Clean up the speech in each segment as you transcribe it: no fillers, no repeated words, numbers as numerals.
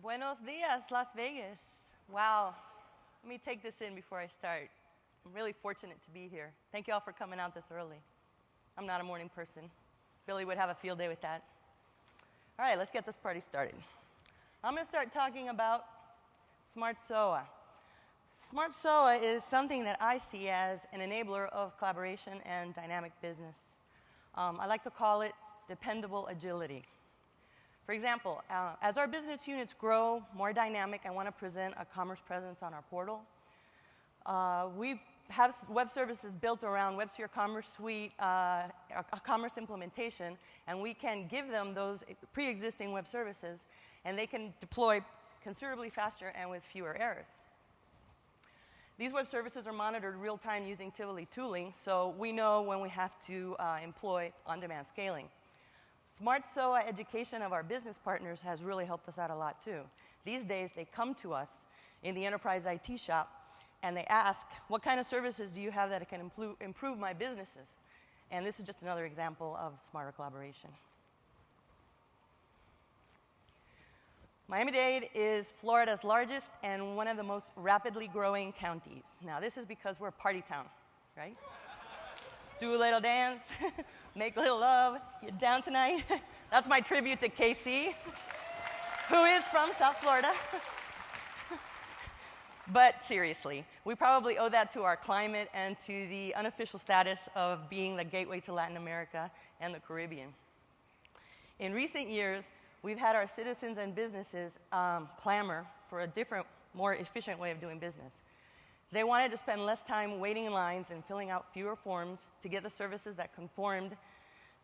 Buenos dias, Las Vegas. Wow. Let me take this in before I start. I'm really fortunate to be here. Thank you all for coming out this early. I'm not a morning person. Billy would have a field day with that. All right, let's get this party started. I'm going to start talking about Smart SOA. Smart SOA is something that I see as an enabler of collaboration and dynamic business. I like to call it dependable agility. For example, as our business units grow more dynamic, I want to present a commerce presence on our portal. We have web services built around WebSphere Commerce Suite, a commerce implementation, and we can give them those pre-existing web services, and they can deploy considerably faster and with fewer errors. These web services are monitored real-time using Tivoli tooling, so we know when we have to employ on-demand scaling. Smart SOA education of our business partners has really helped us out a lot too. These days, they come to us in the enterprise IT shop and they ask, what kind of services do you have that can improve my businesses? And this is just another example of smarter collaboration. Miami-Dade is Florida's largest and one of the most rapidly growing counties. Now, this is because we're a party town, right? Do a little dance, make a little love. You down tonight? That's my tribute to KC, who is from South Florida. But seriously, we probably owe that to our climate and to the unofficial status of being the gateway to Latin America and the Caribbean. In recent years, we've had our citizens and businesses clamor for a different, more efficient way of doing business. They wanted to spend less time waiting in lines and filling out fewer forms to get the services that conformed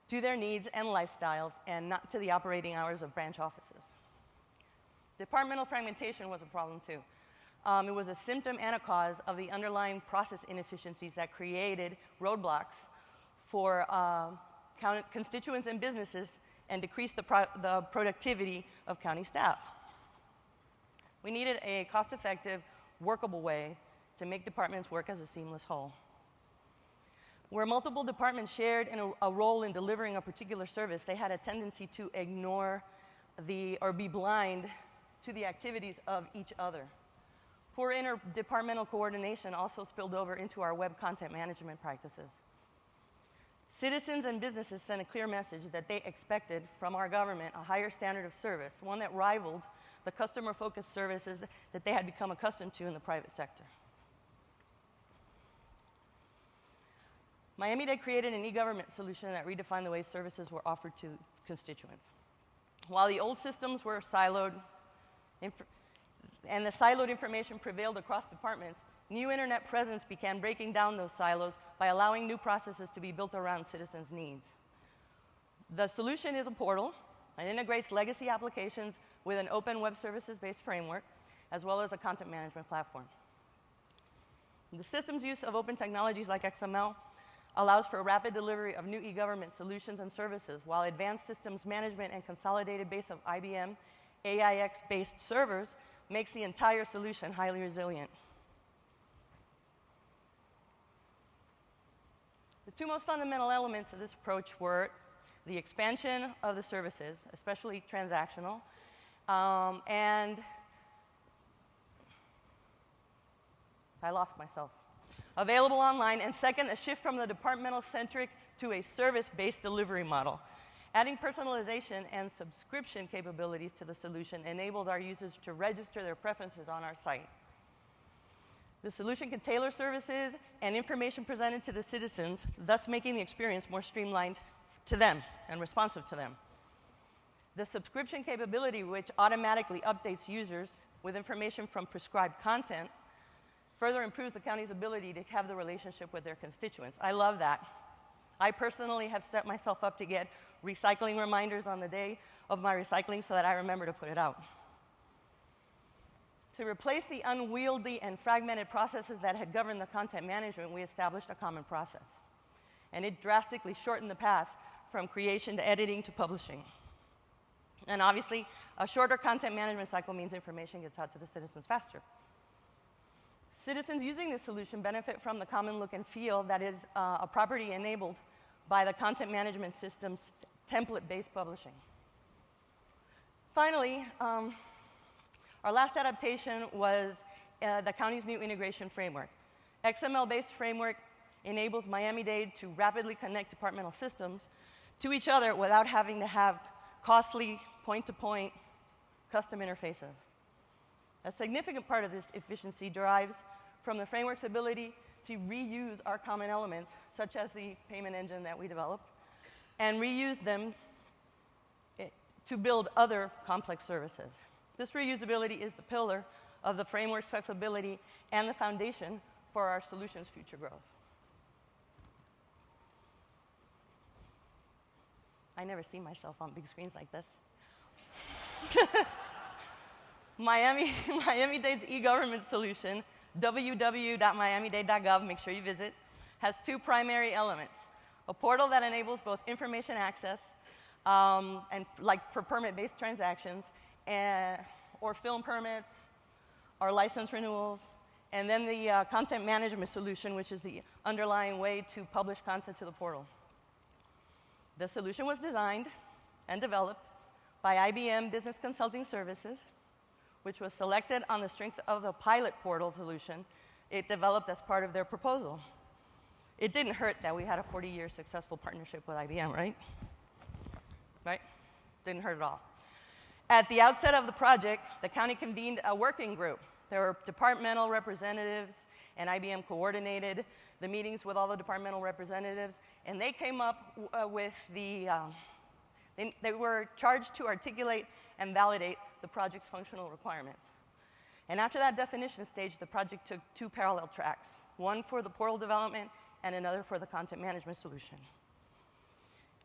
to their needs and lifestyles and not to the operating hours of branch offices. Departmental fragmentation was a problem too. It was a symptom and a cause of the underlying process inefficiencies that created roadblocks for constituents and businesses and decreased the productivity of county staff. We needed a cost-effective, workable way to make departments work as a seamless whole. Where multiple departments shared a role in delivering a particular service, they had a tendency to ignore or be blind to the activities of each other. Poor interdepartmental coordination also spilled over into our web content management practices. Citizens and businesses sent a clear message that they expected from our government a higher standard of service, one that rivaled the customer-focused services that they had become accustomed to in the private sector. Miami-Dade created an e-government solution that redefined the way services were offered to constituents. While the old systems were siloed, and the siloed information prevailed across departments, new internet presence began breaking down those silos by allowing new processes to be built around citizens' needs. The solution is a portal that integrates legacy applications with an open web services-based framework, as well as a content management platform. The system's use of open technologies like XML allows for rapid delivery of new e-government solutions and services, while advanced systems management and consolidated base of IBM AIX-based servers makes the entire solution highly resilient. The two most fundamental elements of this approach were the expansion of the services, especially transactional, and I lost myself. Available online, and second, a shift from the departmental-centric to a service-based delivery model. Adding personalization and subscription capabilities to the solution enabled our users to register their preferences on our site. The solution can tailor services and information presented to the citizens, thus making the experience more streamlined to them and responsive to them. The subscription capability, which automatically updates users with information from prescribed content, further improves the county's ability to have the relationship with their constituents. I love that. I personally have set myself up to get recycling reminders on the day of my recycling so that I remember to put it out. To replace the unwieldy and fragmented processes that had governed the content management, we established a common process. And it drastically shortened the path from creation to editing to publishing. And obviously, a shorter content management cycle means information gets out to the citizens faster. Citizens using this solution benefit from the common look and feel that is a property enabled by the content management system's template-based publishing. Finally, Our last adaptation was the county's new integration framework. XML-based framework enables Miami-Dade to rapidly connect departmental systems to each other without having to have costly point-to-point custom interfaces. A significant part of this efficiency derives from the framework's ability to reuse our common elements, such as the payment engine that we developed, and reuse them to build other complex services. This reusability is the pillar of the framework's flexibility and the foundation for our solution's future growth. I never see myself on big screens like this. Miami-Dade's e-government solution, www.miamidade.gov, make sure you visit, has two primary elements. A portal that enables both information access, and like for permit-based transactions, or film permits, or license renewals, and then the content management solution, which is the underlying way to publish content to the portal. The solution was designed and developed by IBM Business Consulting Services, which was selected on the strength of the pilot portal solution it developed as part of their proposal. It didn't hurt that we had a 40-year successful partnership with IBM, right? Right? Didn't hurt at all. At the outset of the project, the county convened a working group. There were departmental representatives, and IBM coordinated the meetings with all the departmental representatives, and they came up with the, they were charged to articulate and validate the project's functional requirements. And after that definition stage, the project took two parallel tracks, one for the portal development and another for the content management solution.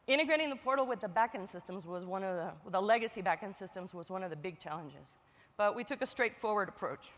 Integrating the portal with the backend systems was one of the legacy backend systems was one of the big challenges. But we took a straightforward approach.